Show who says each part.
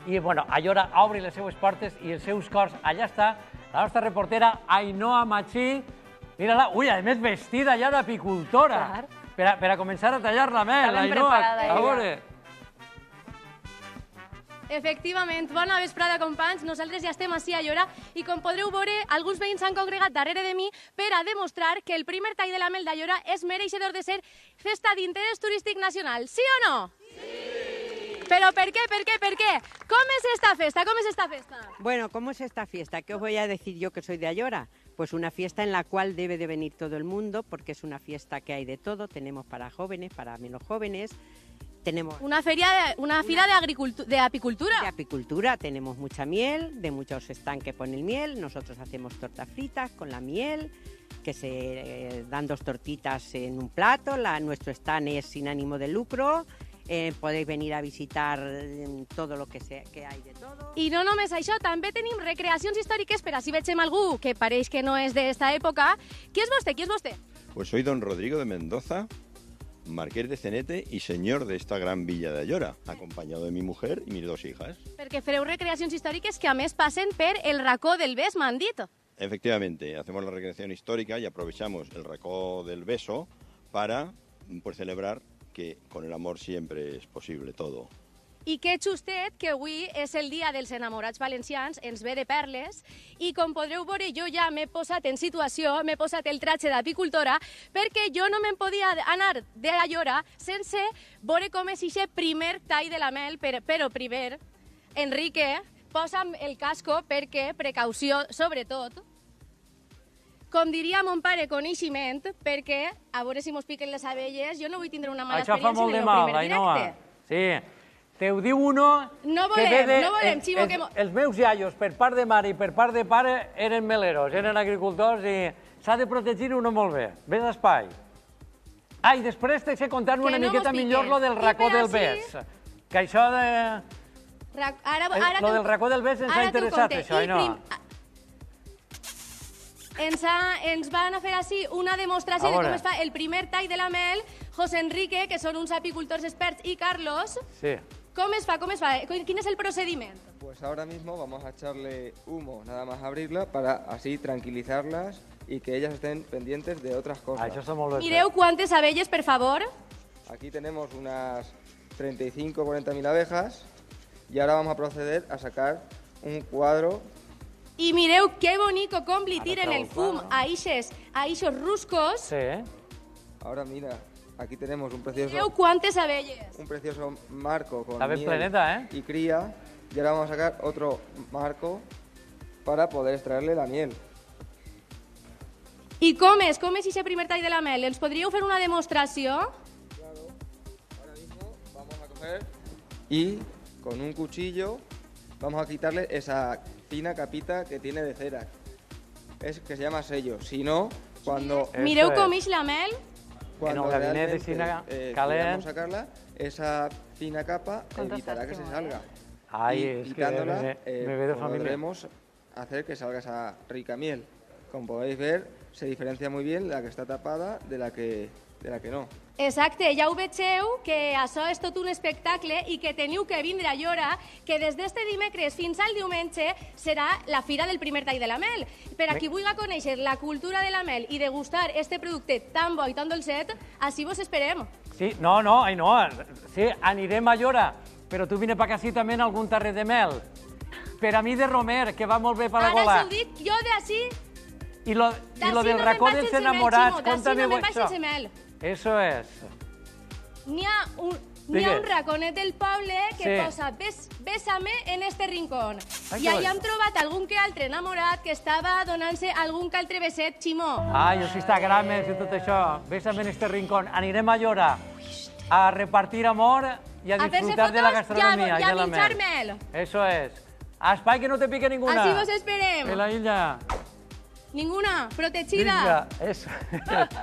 Speaker 1: I, bueno, Aiora obre les seues portes i els seus cors. Allà està la nostra reportera Ainhoa Machí. Mira-la, ui, a més vestida ja d'apicultora. Per a començar a tallar la mel, Ainhoa. A veure.
Speaker 2: Efectivament, bona vesprada, companys. Nosaltres ja estem ací a Aiora i, com podreu veure, alguns veïns s'han congregat darrere de mi per a demostrar que el primer tall de la mel d'Aiora és mereixedor de ser festa d'interès turístic nacional. Sí o no? Sí! Però per què? Com és esta festa?
Speaker 3: Bueno, ¿cómo es esta fiesta? ¿Qué os voy a decir yo que soy de Aiora? Pues una fiesta en la cual debe de venir todo el mundo, porque es una fiesta que hay de todo. Tenemos para jóvenes, para menos jóvenes. Tenemos
Speaker 2: Una fira de apicultura.
Speaker 3: de apicultura, tenemos mucha miel, de muchos stands que ponen miel. Nosotros hacemos tortas fritas con la miel, que se dan 2 tortitas en un plato. Nuestro stand es sin ánimo de lucro. Podéis venir a visitar todo lo que hay de todo.
Speaker 2: I no només això, també tenim recreacions històriques per a si veiem algú que pareix que no és d'esta època. Qui és vostè?
Speaker 4: Pues soy don Rodrigo de Mendoza, marqués de Cenete y señor de esta gran villa de Aiora, acompañado de mi mujer y mis 2 hijas.
Speaker 2: Perquè fareu recreacions històriques que a més passen per el racó del Bes, m'han dit.
Speaker 4: Efectivamente, hacemos la recreación histórica y aprovechamos el racó del beso para celebrar que con el amor siempre es posible todo.
Speaker 2: I que justet que avui és el dia dels enamorats valencians, ens ve de perles, i com podreu veure jo ja m'he posat en situació, m'he posat el tratge d'apicultora, perquè jo no me'n podia anar de Aiora sense veure com és aquest primer tall de la mel, però primer, Enrique, posa'm el casco perquè precaució sobretot. Com diria mon pare, coneixement, perquè a veure si mos piquen les abelles, jo no vull tindre una mala
Speaker 1: Això fa molt de mal, Ainhoa. Sí. Te ho diu uno...
Speaker 2: No volem, Ximo, que...
Speaker 1: Els meus iaios, per part de mare i per part de pare, eren meleros, eren agricultors i s'ha de protegir uno molt bé. Ves espai. Ah, i després t'he contant una miqueta millor lo del racó del Bes. Que això de... Lo del racó del Bes ens ha interessat, això, Ainhoa.
Speaker 2: Ens van a fer així una demostració de com es fa el primer tall de la mel. José Enrique, que són uns apicultors experts, i Carlos.
Speaker 1: Sí.
Speaker 2: ¿Cómo es fa? ¿Quién es el procedimiento?
Speaker 5: Pues ahora mismo vamos a echarle humo, nada más abrirla, para así tranquilizarlas y que ellas estén pendientes de otras cosas.
Speaker 1: Això està molt bé.
Speaker 2: Mireu quantes abelles, per favor.
Speaker 5: Aquí tenemos unas 35 o 40.000 abejas y ahora vamos a proceder a sacar un cuadro.
Speaker 2: I mireu que bonico com li tiren el fum a ixos ruscos.
Speaker 1: Sí.
Speaker 5: Ahora mira, aquí tenemos un precioso...
Speaker 2: Mireu quantes abelles.
Speaker 5: Un precioso marco con
Speaker 1: Está bien
Speaker 5: miel
Speaker 1: planeta,
Speaker 5: y cría. Y ahora vamos a sacar otro marco para poder extraerle la miel.
Speaker 2: I com és aquest primer tall de la mel? Ens podríeu fer una demostració?
Speaker 5: Claro, ahora mismo vamos a coger y con un cuchillo vamos a quitarle esa fina capita que tiene de cera. Es que se llama sello. Si no, cuando...
Speaker 2: Mireu com ix la mel.
Speaker 5: Cuando
Speaker 1: en el gabinet de
Speaker 5: realmente
Speaker 1: cine
Speaker 5: queramos sacarla, esa fina capa evitará que se salga.
Speaker 1: Ay,
Speaker 5: y
Speaker 1: es que
Speaker 5: quitándola,
Speaker 1: me ve de familia.
Speaker 5: podremos hacer que salga esa rica miel. Como podéis ver, se diferencia muy bien la que está tapada de la que no.
Speaker 2: Exacte, ja ho vegeu que això és tot un espectacle i que teniu que vindre a Aiora, que des d'este dimecres fins al diumenge serà la fira del primer tall de la mel. Per a qui vulgui conèixer la cultura de la mel i degustar este producte tan bo i tan dolcet, així vos esperem.
Speaker 1: Sí, no, Ainhoa, sí, anirem a Aiora, però tu vine per aquí també en algun tarret de mel. Per a mi de romer, que va molt bé per la gola.
Speaker 2: Ara s'ho dic jo d'ací.
Speaker 1: I lo del racó dels enamorats, conta'm això. Eso es.
Speaker 2: N'hi ha un raconet del poble que posa bésame en este rincón. I allà hem trobat algun que altre enamorat que estava donant-se algun que altre beset, Ximó.
Speaker 1: Ai, els Instagrames i tot això. Bésame en este rincón. Anirem a Aiora a repartir amor i a disfrutar de la gastronomia
Speaker 2: i a menjar mel.
Speaker 1: Eso es. Espai que no te pique ninguna.
Speaker 2: Així vos esperem.
Speaker 1: En la illa.
Speaker 2: Ninguna, protegida.
Speaker 1: Eso.